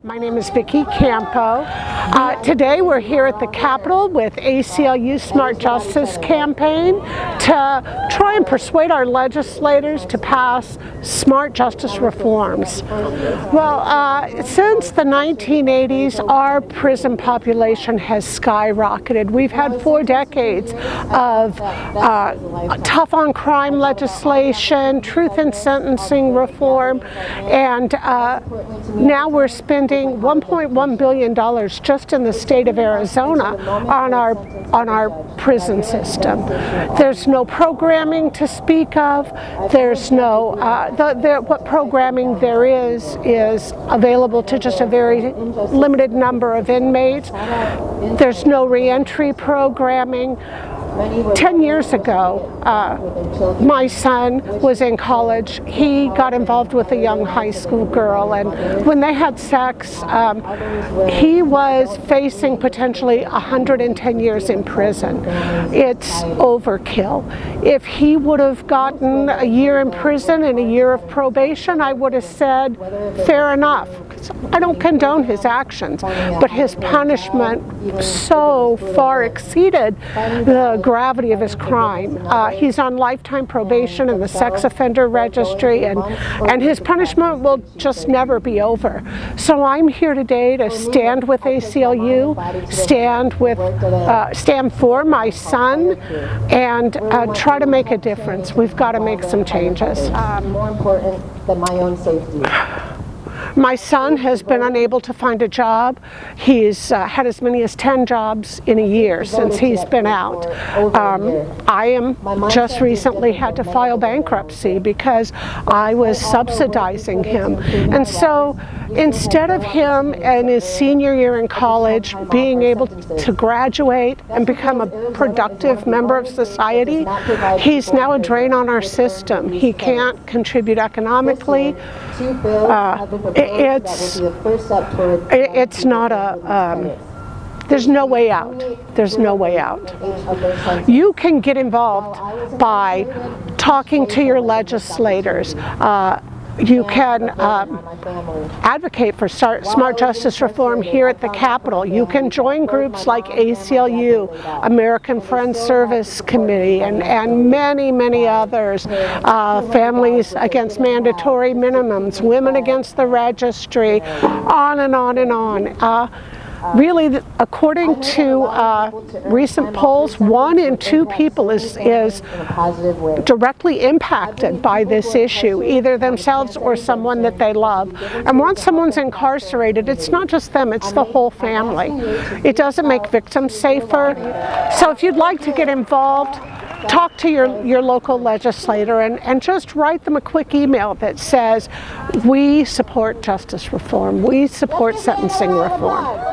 My name is Vicky Campo. Today we're here at the Capitol with ACLU Smart Justice campaign to try and persuade our legislators to pass smart justice reforms. Well, since the 1980s, our prison population has skyrocketed. We've had 4 decades of tough on crime legislation, truth in sentencing reform, and now we're spending $1.1 billion just in the state of Arizona on our prison system. There's no programming to speak of. There's no what programming there is available to just a very limited number of inmates. There's no reentry programming. 10 years ago, my son was in college. He got involved with a young high school girl, and when they had sex, he was facing potentially 110 years in prison. It's overkill. If he would have gotten a year in prison and a year of probation, I would have said, fair enough. I don't condone his actions, but his punishment so far exceeded the gravity of his crime. He's on lifetime probation in the sex offender registry, and his punishment will just never be over. So I'm here today to stand with ACLU, stand for my son, and try to make a difference. We've got to make some changes. More important than my own safety. My son has been unable to find a job. He's had as many as 10 jobs in a year since he's been out. I just recently had to file bankruptcy because I was subsidizing him. And so instead of him in his senior year in college being able to graduate and become a productive member of society, he's now a drain on our system. He can't contribute economically. It's not a, there's no way out. There's no way out. You can get involved by talking to your legislators. You can advocate for smart justice reform here at the Capitol. You can join groups like ACLU, American Friends Service Committee, and many, many others. Families Against Mandatory Minimums, Women Against the Registry, on and on and on. Really, according to recent polls, 1 in 2 people is directly impacted by this issue, either themselves or someone that they love. And once someone's incarcerated, it's not just them, it's the whole family. It doesn't make victims safer. So if you'd like to get involved, talk to your local legislator and just write them a quick email that says, we support justice reform, we support sentencing reform.